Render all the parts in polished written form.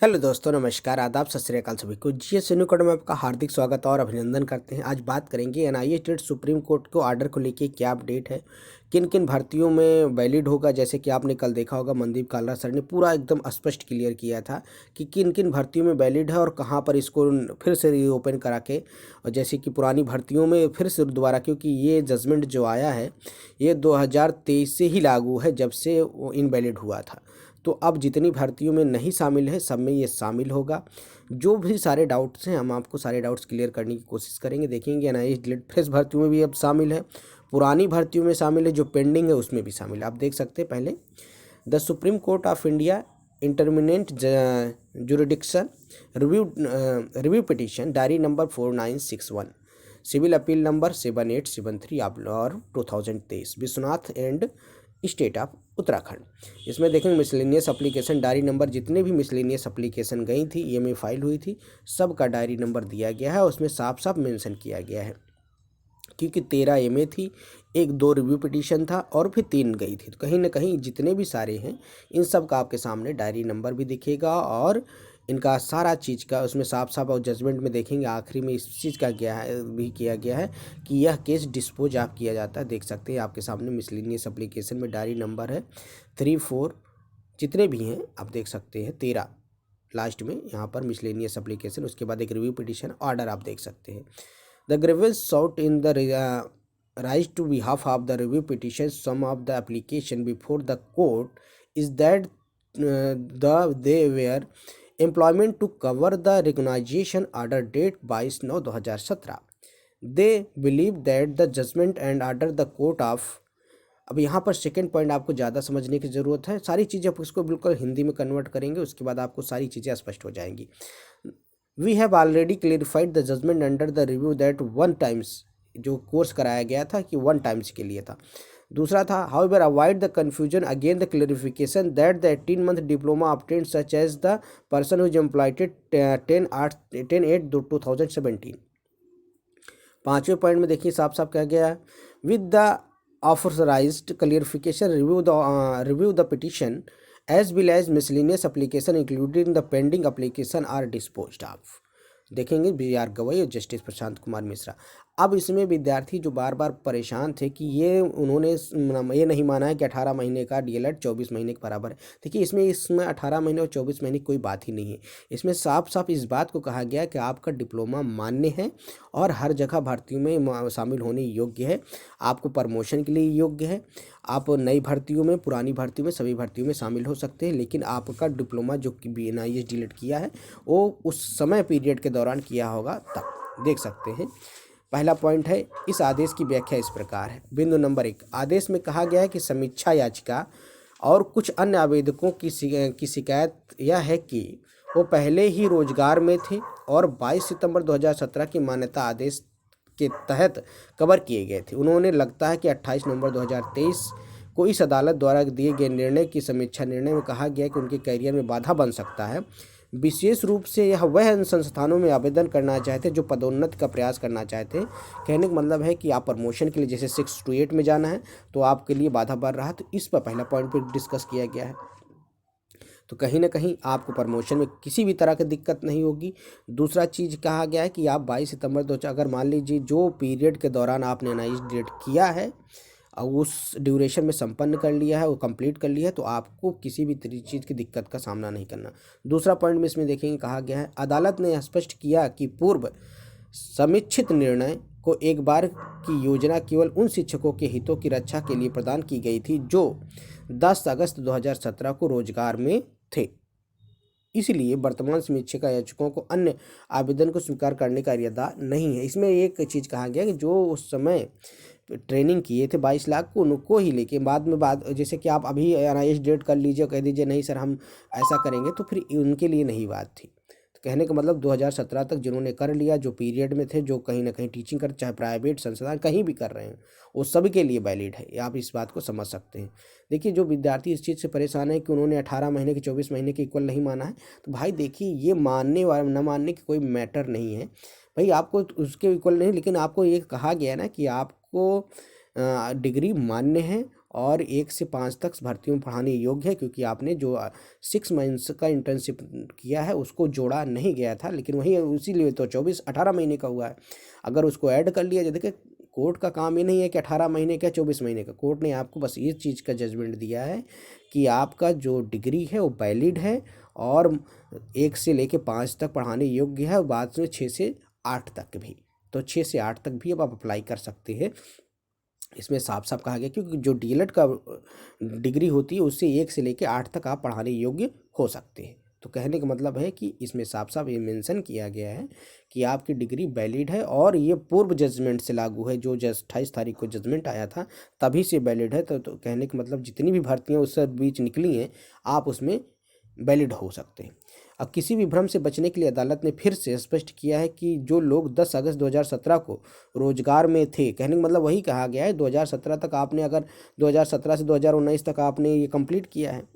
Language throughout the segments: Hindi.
हेलो दोस्तों, नमस्कार, आदाब, सत श्री अकाल सभी को। जीएस न्यू में आपका हार्दिक स्वागत और अभिनंदन करते हैं। आज बात करेंगे एनआईए स्टेट सुप्रीम कोर्ट को ऑर्डर को लेके क्या अपडेट है, किन किन भर्तियों में वैलिड होगा। जैसे कि आपने कल देखा होगा, मनदीप कालरा सर ने पूरा एकदम स्पष्ट क्लियर किया था कि किन किन भर्तियों में वैलिड है और कहाँ पर इसको फिर से रीओपन करा के, और जैसे कि पुरानी भर्तियों में फिर से दोबारा, क्योंकि ये जजमेंट जो आया है ये 2023 से ही लागू है, जब से इनवैलिड हुआ था। तो अब जितनी भर्तियों में नहीं शामिल है सब में ये शामिल होगा। जो भी सारे डाउट्स हैं हम आपको सारे डाउट्स क्लियर करने की कोशिश करेंगे। देखेंगे एनआईए डिलीट फ्रेश भर्तियों में भी अब शामिल है, पुरानी भर्तियों में शामिल है, जो पेंडिंग है उसमें भी शामिल है। आप देख सकते हैं पहले the supreme court of India intermittent jurisdiction review petition diary number 4961 civil appeal number 7873 और 2023 Vishwanath and state of Uttarakhand. इसमें देखेंगे मिसलेनियस एप्लीकेशन डायरी नंबर, जितने भी मिसलेनियस एप्लीकेशन गई थी ईएमए फाइल हुई थी, सब का डायरी नंबर दिया गया है। उसमें साफ साफ मेंशन किया गया है, क्योंकि 13 एमए थी, 1-2 रिव्यू पिटीशन था और फिर 3 गई थी। तो कहीं ना कहीं जितने भी सारे हैं इन सब का आपके सामने डायरी नंबर भी दिखेगा और इनका सारा चीज़ का उसमें साफ साफ और जजमेंट में देखेंगे आखिरी में इस चीज़ का भी किया गया है कि यह केस डिस्पोज ऑफ किया जाता है। देख सकते हैं आपके सामने मिसलेनियस एप्लीकेशन में डायरी नंबर है 3-4, जितने भी हैं आप देख सकते हैं 13 लास्ट में यहाँ पर मिसलेनियस एप्लीकेशन, उसके बाद एक रिव्यू पिटीशन ऑर्डर आप देख सकते हैं। The grievance sought in the rise to behalf of the review petition some of the application before the court is that they were employment to cover the recognition order date 22/9/2017. They believe that the judgment and order the court of, अब यहाँ पर सेकेंड पॉइंट आपको ज़्यादा समझने की ज़रूरत है। सारी चीज़ें आप इसको बिल्कुल हिंदी में कन्वर्ट करेंगे, उसके बाद आपको सारी चीज़ें स्पष्ट हो जाएंगी। We have already clarified the judgement under the review that 1 times, जो कोर्स कराया गया था कि 1 टाइम्स के लिए था। दूसरा था however avoid the confusion again the clarification that the 18 month diploma obtained such as the person whose employed 10/8/2017। पाँचवें पॉइंट में देखिए साफ साफ कहा गया है with the authorised clarification review the petition as well as miscellaneous application including the pending application are disposed of। देखेंगे BR गवई और जस्टिस प्रशांत कुमार मिश्रा। अब इसमें विद्यार्थी जो बार बार परेशान थे कि उन्होंने ये नहीं माना है कि 18 महीने का डीएलएड 24 महीने के बराबर है। देखिए इसमें 18 महीने और 24 महीने की कोई बात ही नहीं है। इसमें साफ साफ इस बात को कहा गया कि आपका डिप्लोमा मान्य है और हर जगह भर्तियों में शामिल होने योग्य है, आपको प्रमोशन के लिए योग्य है। आप नई भर्तियों में, पुरानी भर्तियों में, सभी भर्तियों में शामिल हो सकते हैं, लेकिन आपका डिप्लोमा जो कि एनआईए डिलीट किया है वो उस समय पीरियड के दौरान किया होगा तब। देख सकते हैं पहला पॉइंट है इस आदेश की व्याख्या इस प्रकार है। बिंदु नंबर 1, आदेश में कहा गया है कि समीक्षा याचिका और कुछ अन्य आवेदकों की शिकायत यह है कि वो पहले ही रोजगार में थे और 22 सितंबर 2017 की मान्यता आदेश के तहत कवर किए गए थे। उन्होंने लगता है कि 28 नवंबर 2023 को इस अदालत द्वारा दिए गए निर्णय की समीक्षा निर्णय में कहा गया कि उनके करियर में बाधा बन सकता है। विशेष रूप से यह वह संस्थानों में आवेदन करना चाहते जो पदोन्नति का प्रयास करना चाहते हैं। कहने का मतलब है कि आप प्रमोशन के लिए जैसे 6 to 8 में जाना है तो आपके लिए बाधा बढ़ रहा है, तो इस पर पहला पॉइंट पर डिस्कस किया गया है। तो कहीं ना कहीं आपको प्रमोशन में किसी भी तरह की दिक्कत नहीं होगी। दूसरा चीज़ कहा गया है कि आप 22 सितंबर 2000 अगर मान लीजिए जो पीरियड के दौरान आपने एनआईए डिलीट किया है और उस ड्यूरेशन में संपन्न कर लिया है, वो कंप्लीट कर लिया है, तो आपको किसी भी चीज़ की दिक्कत का सामना नहीं करना। दूसरा पॉइंट में इसमें देखेंगे कहा गया है अदालत ने स्पष्ट किया कि पूर्व समीक्षित निर्णय को एक बार की योजना केवल उन शिक्षकों के हितों की रक्षा के लिए प्रदान की गई थी जो 10 अगस्त 2017 को रोजगार में थे। इसलिए वर्तमान समीक्षा याचकों को अन्य आवेदन को स्वीकार करने का इरादा नहीं है। इसमें एक चीज़ कहा गया कि जो उस समय ट्रेनिंग किए थे 22 लाख को, उनको ही लेके बाद जैसे कि आप अभी एनआईए डेट कर लीजिए, कह दीजिए नहीं सर हम ऐसा करेंगे, तो फिर उनके लिए नहीं बात थी। तो कहने का मतलब 2017 तक जिन्होंने कर लिया, जो पीरियड में थे, जो कहीं ना कहीं टीचिंग कर, चाहे प्राइवेट संस्थान कहीं भी कर रहे हैं, वो सभी के लिए वैलिड है। आप इस बात को समझ सकते हैं। देखिए जो विद्यार्थी इस चीज़ से परेशान है कि उन्होंने 18 महीने के 24 महीने के इक्वल नहीं माना है, तो भाई देखिए ये मानने व न मानने की कोई मैटर नहीं है भाई, आपको उसके इक्वल नहीं, लेकिन आपको ये कहा गया ना कि आपको डिग्री मान्य है और 1 से 5 तक भर्तियों में पढ़ाने योग्य है, क्योंकि आपने जो 6 मंथ्स का इंटर्नशिप किया है उसको जोड़ा नहीं गया था, लेकिन वही उसी लिए तो 18 महीने का हुआ है। अगर उसको ऐड कर लिया जाए, देखिए कोर्ट का काम ये नहीं है कि 18 महीने का 24 महीने का, कोर्ट ने आपको बस ये चीज़ का जजमेंट दिया है कि आपका जो डिग्री है वो वैलिड है और 1 से लेके 5 तक पढ़ाने योग्य है, और बाद में 6 से 8 तक भी, तो 6 से 8 तक भी अब आप अप्लाई कर सकते हैं। इसमें साफ साफ कहा गया, क्योंकि जो डीएलएड का डिग्री होती है उससे 1 से लेके 8 तक आप पढ़ाने योग्य हो सकते हैं। तो कहने का मतलब है कि इसमें साफ साफ ये मेंशन किया गया है कि आपकी डिग्री वैलिड है और ये पूर्व जजमेंट से लागू है, जो 28 तारीख को जजमेंट आया था तभी से वैलिड है। तो कहने का मतलब जितनी भी भर्तियाँ उस बीच निकली हैं आप उसमें वैलिड हो सकते हैं। अब किसी भी भ्रम से बचने के लिए अदालत ने फिर से स्पष्ट किया है कि जो लोग 10 अगस्त 2017 को रोजगार में थे, कहने का मतलब वही कहा गया है 2017 तक आपने, अगर 2017 से 2019 तक आपने ये कंप्लीट किया है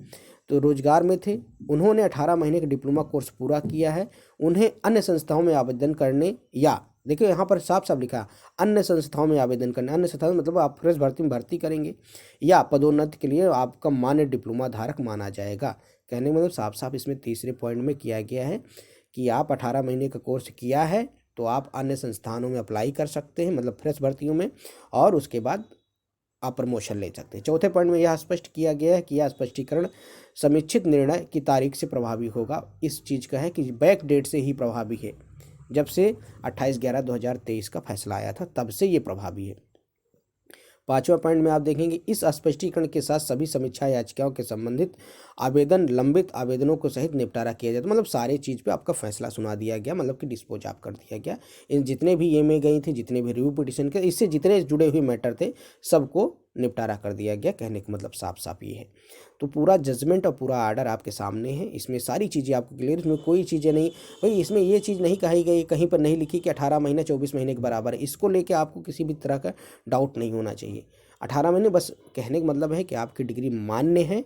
तो रोजगार में थे, उन्होंने 18 महीने का डिप्लोमा कोर्स पूरा किया है, उन्हें अन्य संस्थाओं में आवेदन करने, या देखिए यहाँ पर साफ साफ लिखा अन्य संस्थाओं में आवेदन करना, अन्य संस्थाओं में मतलब आप फ्रेश भर्ती में भर्ती करेंगे या पदोन्नति के लिए आपका मान्य डिप्लोमा धारक माना जाएगा। कहने का मतलब साफ साफ इसमें तीसरे पॉइंट में किया गया है कि आप 18 महीने का कोर्स किया है तो आप अन्य संस्थानों में अप्लाई कर सकते हैं, मतलब फ्रेश भर्तियों में, और उसके बाद आप प्रमोशन ले सकते हैं। चौथे पॉइंट में यह स्पष्ट किया गया है कि यह स्पष्टीकरण समीक्षित निर्णय की तारीख से प्रभावी होगा। इस चीज़ का है कि बैक डेट से ही प्रभावी है, जब से 28/11/2023 का फैसला आया था तब से ये प्रभावी है। 5वां पॉइंट में आप देखेंगे, इस स्पष्टीकरण के साथ सभी समीक्षा याचिकाओं के संबंधित आवेदन लंबित आवेदनों को सहित निपटारा किया जाता, मतलब सारे चीज़ पे आपका फैसला सुना दिया गया, मतलब कि डिस्पोज आप कर दिया गया। इन जितने भी में गई थी, जितने भी रिव्यू पिटिशन के, इससे जितने जुड़े हुए मैटर थे सबको निपटारा कर दिया गया। कहने का मतलब साफ साफ ये है। तो पूरा जजमेंट और पूरा आर्डर आपके सामने है, इसमें सारी चीज़ें आपको क्लियर, इसमें कोई चीज़ें नहीं भाई, इसमें ये चीज़ नहीं कही गई, कहीं पर नहीं लिखी कि 18 महीना 24 महीने के बराबर है। इसको लेके आपको किसी भी तरह का डाउट नहीं होना चाहिए। 18 महीने बस कहने का मतलब है कि आपकी डिग्री मान्य है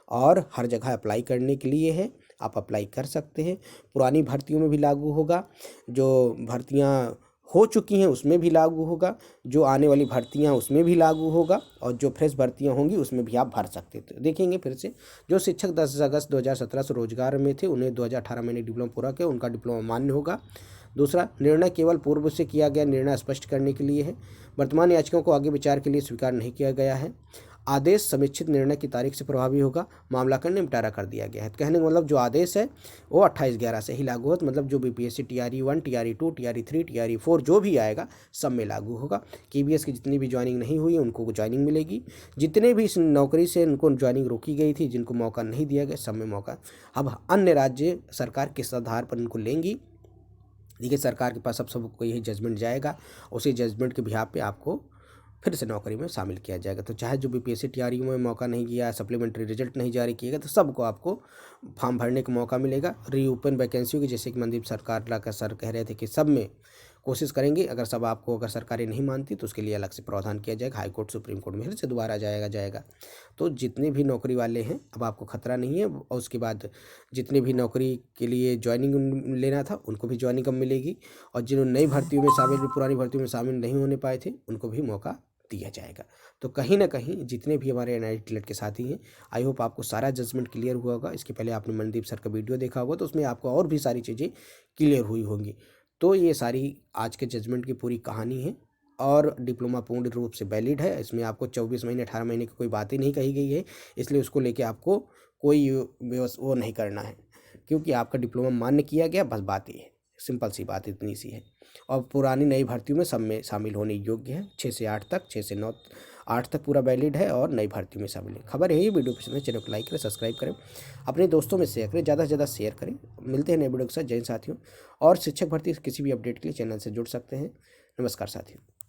और हर जगह अप्लाई करने के लिए है, आप अप्लाई कर सकते हैं। पुरानी भर्तियों में भी लागू होगा, जो भर्तियां हो चुकी हैं उसमें भी लागू होगा, जो आने वाली भर्तियां उसमें भी लागू होगा, और जो फ्रेश भर्तियां होंगी उसमें भी आप भर सकते हैं। तो देखेंगे फिर से, जो शिक्षक 10 अगस्त 2017 से रोजगार में थे उन्हें 2018 महीने डिप्लोमा पूरा किया, उनका डिप्लोमा मान्य होगा। दूसरा, निर्णय केवल पूर्व से किया गया निर्णय स्पष्ट करने के लिए है, वर्तमान याचिकाओं को आगे विचार के लिए स्वीकार नहीं किया गया है। आदेश समीक्षित निर्णय की तारीख से प्रभावी होगा, मामला का निपटारा कर दिया गया है। कहने का मतलब जो आदेश है वो 28/11 से ही लागू होगा, मतलब जो BPSC TRE 1 TRE 2 TRE 3 TRE 4 जो भी आएगा सब में लागू होगा। KVS की जितनी भी ज्वाइनिंग नहीं हुई है उनको ज्वाइनिंग मिलेगी, जितने भी इस नौकरी से उनको ज्वाइनिंग रोकी गई थी, जिनको मौका नहीं दिया गया, सब में मौका। अब अन्य राज्य सरकार किस आधार पर उनको लेंगी, देखिए सरकार के पास अब सबको यही जजमेंट जाएगा, उसी जजमेंट के बिहाफ पे आपको फिर से नौकरी में शामिल किया जाएगा। तो चाहे जो बीपीएससी TRE में मौका नहीं किया, सप्लीमेंट्री रिजल्ट नहीं जारी किएगा, तो सबको आपको फॉर्म भरने का मौका मिलेगा। रीओपन वैकेंसियों की, जैसे कि मनदीप सरकार का सर कह रहे थे कि सब में कोशिश करेंगे, अगर सब आपको अगर सरकारें नहीं मानती तो उसके लिए अलग से प्रावधान किया जाएगा, हाईकोर्ट सुप्रीम कोर्ट में फिर से दोबारा जाएगा। तो जितने भी नौकरी वाले हैं अब आपको खतरा नहीं है, और उसके बाद जितने भी नौकरी के लिए ज्वाइनिंग लेना था उनको भी ज्वाइनिंग कब मिलेगी, और जिन्होंने नई भर्तियों में शामिल, पुरानी भर्तियों में शामिल नहीं होने पाए थे उनको भी मौका दिया जाएगा। तो कहीं ना कहीं जितने भी हमारे NIT के साथी हैं, आई होप आपको सारा जजमेंट क्लियर हुआ होगा। इसके पहले आपने मनदीप सर का वीडियो देखा होगा तो उसमें आपको और भी सारी चीज़ें क्लियर हुई होंगी। तो ये सारी आज के जजमेंट की पूरी कहानी है, और डिप्लोमा पूर्ण रूप से वैलिड है। इसमें आपको 24 महीने 18 महीने की कोई बात ही नहीं कही गई है, इसलिए उसको लेके आपको कोई वो नहीं करना है, क्योंकि आपका डिप्लोमा मान्य किया गया, बस बात ये है, सिंपल सी बात इतनी सी है। और पुरानी नई भर्तियों में सब में शामिल होने योग्य है, 6 से 8 तक, 6 से 9 8 तक पूरा वैलिड है, और नई भर्तियों में शामिल है। खबर है ये, वीडियो पसंद है चैनल को लाइक करें, सब्सक्राइब करें, अपने दोस्तों में शेयर करें, ज़्यादा से ज़्यादा शेयर करें। मिलते हैं नए वीडियो के साथ। जय हिंद साथियों, और शिक्षक भर्ती किसी भी अपडेट के लिए चैनल से जुड़ सकते हैं। नमस्कार साथियों।